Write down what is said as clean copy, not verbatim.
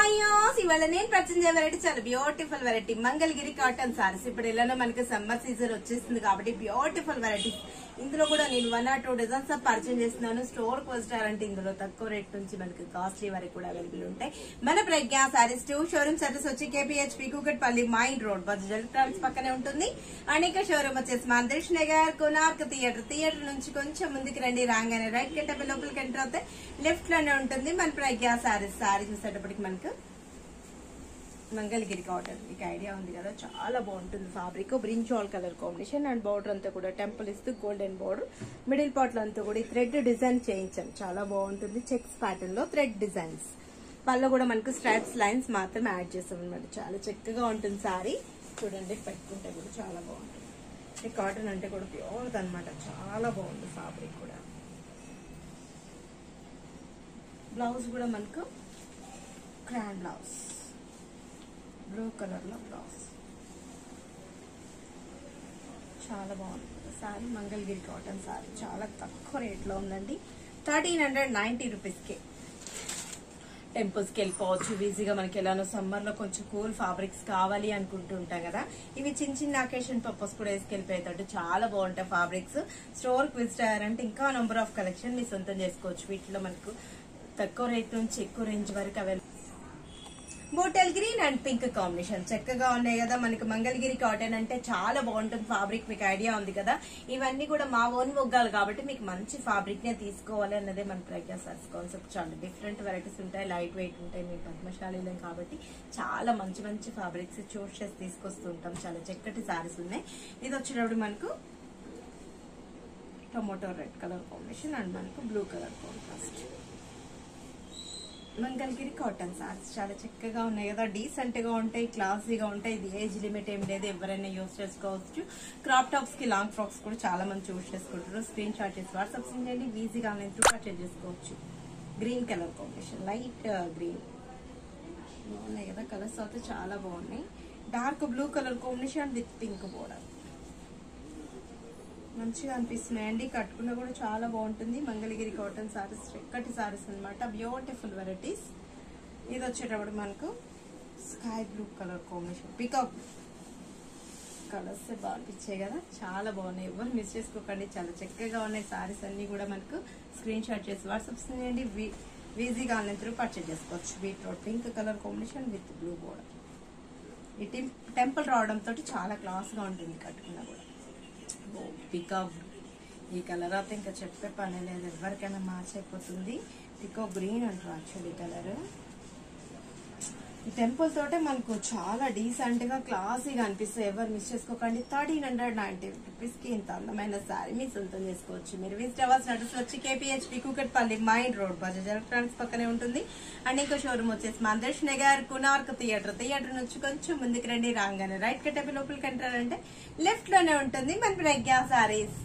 Hi's ఇవాళ నేను పరిచయం వెరైటీ చాలా beautiful variety Mangalagiri cotton saris. ఇప్పుడు ఎలానో మనకి సమ్మర్ సీజన్ వచ్చేస్తుంది కాబట్టి బ్యూటిఫుల్ వెరైటీస్. ఇందులో కూడా నేను 1 or 2 డిజైన్స్ పరిచయం చేస్తున్నాను. స్టోర్ కి వచ్చారంటే ఇందులో తక్కువ రేట్ నుంచి మనకి కాస్ట్లీ వరకు కూడా అవైలబుల్ ఉంటాయి. మన ప్రజ్ఞా సారీస్ 2 షోరూమ్స్ అడ్రస్ వచ్చి KPHP Kukatpally mine road Bajaj electronics పక్కనే ఉంటుంది. అండ్ ఇంకా షోరూమ్ వచ్చేసి మందర్శ్ నగర్ కోనార్క్ థియేటర్ నుంచి కొంచెం ముందుకు రండి. రాగానే రైట్ గంట లోపలికి ఎంటర్ అవుతే లెఫ్ట్ లోనే ఉంటుంది మన ప్రజ్ఞా సారీస్. సారీ చూసేటప్పటికి మనకు మంగళగిరి కాటన్ మీకు ఐడియా ఉంది కదా, చాలా బాగుంటుంది fabric. Brinjal colour combination and border అంతా కూడా టెంపుల్ ఇస్తూ గోల్డెన్ బార్డర్, మిడిల్ పార్ట్ లో అంతా కూడా థ్రెడ్ డిజైన్ చేయించాం. చాలా బాగుంటుంది చెక్స్ ప్యాటర్న్ లో థ్రెడ్ డిజైన్స్. పళ్ళు కూడా మనకు స్ట్రైప్స్ లైన్స్ మాత్రం యాడ్ చేస్తాం అనమాట. చాలా చక్కగా ఉంటుంది సారీ. చూడండి పెట్టుకుంటే కూడా చాలా బాగుంటుంది. కాటన్ అంటే కూడా ప్యూర్ అనమాట. చాలా బాగుంది ఫ్యాబ్రిక్ కూడా. బ్లౌజ్ కూడా మనకు గ్రాండ్ బ్లౌజ్, బ్లూ కలర్ లో బ్లౌజ్. చాలా బాగుంది సారీ. మంగళగిరి కాటన్ సారీ చాలా తక్కువ రేట్ లో ఉందండి. 1390 రూపీస్కి టెంపుల్స్ కి వెళ్ళిపోవచ్చు ఈజీగా. మనకి ఎలానో సమ్మర్ లో కొంచెం కూల్ ఫ్యాబ్రిక్స్ కావాలి అనుకుంటూ ఉంటాం కదా, ఇవి చిన్న చిన్న అకేషన్ పర్పస్ కూడా వేసుకెళ్ళిపోయేటట్టు చాలా బాగుంటాయి ఫ్యాబ్రిక్స్. స్టోర్ కి విజిట్ అయ్యారంటే ఇంకా నంబర్ ఆఫ్ కలెక్షన్ మీ సొంతం చేసుకోవచ్చు. వీటిలో మనకు తక్కువ రేట్ నుంచి ఎక్కువ రేంజ్ వరకు available. Bottle green and pink combination చక్కగా ఉన్నాయి కదా. మనకి మంగళగిరి కాటన్ అంటే చాలా బాగుంటుంది ఫ్యాబ్రిక్, మీకు ఐడియా ఉంది కదా. ఇవన్నీ కూడా మా ఓన్ మొగ్గాలు కాబట్టి మీకు మంచి ఫ్యాబ్రిక్ నే తీసుకోవాలి అన్నదే మన ప్రజ్ఞా సారీస్ కాన్సెప్ట్. చాలా డిఫరెంట్ వెరైటీస్ ఉంటాయి, లైట్ వెయిట్ ఉంటాయి. మీ పద్మశాలీలం కాబట్టి చాలా మంచి మంచి ఫ్యాబ్రిక్స్ చూస్ చేసి తీసుకొస్తూ ఉంటాం. చాలా చక్కటి సారీస్ ఉన్నాయి. ఇది వచ్చేటప్పుడు మనకు tomato red colour combination and మనకు blue colour contrast. Mangalagiri cotton saris చాలా చక్కగా ఉన్నాయి కదా, డీసెంట్ గా ఉంటాయి, క్లాసీగా ఉంటాయి. ఇది ఏజ్ లిమిట్ ఏం లేదు, ఎవరైనా యూజ్ చేసుకోవచ్చు. క్రాప్ టాప్స్ కి లాంగ్ ఫ్రాక్స్ కూడా చాలా మంది యూజ్ చేసుకుంటారు. స్క్రీన్ షాట్ చేసి వాట్సాప్ చేయండి, ఈజీగా ఆన్లైన్ త్రూ పర్చేజ్ చేసుకోవచ్చు. Green colour combination, light green బాగున్నాయి కదా. కలర్స్ అయితే చాలా బాగున్నాయి. Dark blue colour combination with pink border మంచిగా అనిపిస్తున్నాయండి. కట్టుకున్నా కూడా చాలా బాగుంటుంది. మంగళగిరి కాటన్ సారీస్ చక్కటి సారీస్ అనమాట, బ్యూటిఫుల్ వెరైటీస్. ఇది వచ్చేటప్పుడు మనకు sky blue colour combination, peacock colours బాగా అనిపించాయి కదా, చాలా బాగున్నాయి. ఎవరు మిస్ చేసుకోకండి, చాలా చక్కగా ఉన్నాయి సారీస్ అన్ని కూడా. మనకు స్క్రీన్ షాట్ చేసి వాట్సాప్ చేయండి, ఈజీగా ఆన్లైన్ త్రూ పర్చేజ్ చేసుకోవచ్చు. Beetroot pink colour combination with blue border. ఈ టెంపుల్ రావడంతో చాలా క్లాస్ గా ఉంటుంది కట్టుకున్నా కూడా. పికాక్ ఈ కలర్ అయితే ఇంకా చెప్పే పని లేదు, ఎవరికైనా మ్యాచ్ అయిపోతుంది. పికాక్ గ్రీన్ అంటారు యాక్చువల్లీ కలర్. ఈ టెంపుల్ తోటే మనకు చాలా డీసెంట్ గా క్లాసీగా అనిపిస్తాయి. ఎవరు మిస్ చేసుకోకండి. 1390 రూపీస్కి ఇంత అందమైన శారీ మీ సొంతం చేసుకోవచ్చు. మీరు విజిట్ అవ్వాల్సిన అడ్రస్ వచ్చి KPHP Kukatpally mine road Bajaj electronics పక్కనే ఉంటుంది. అండ్ ఇంకో షోరూమ్ వచ్చేసి మందర్శ్ నగర్ కోనార్క్ థియేటర్ నుంచి కొంచెం ముందుకు రండి. రాగానే రైట్ కట్టే లోపలికి ఎంటర్ అంటే లెఫ్ట్ లోనే ఉంటుంది మన ప్రజ్ఞా సారీస్.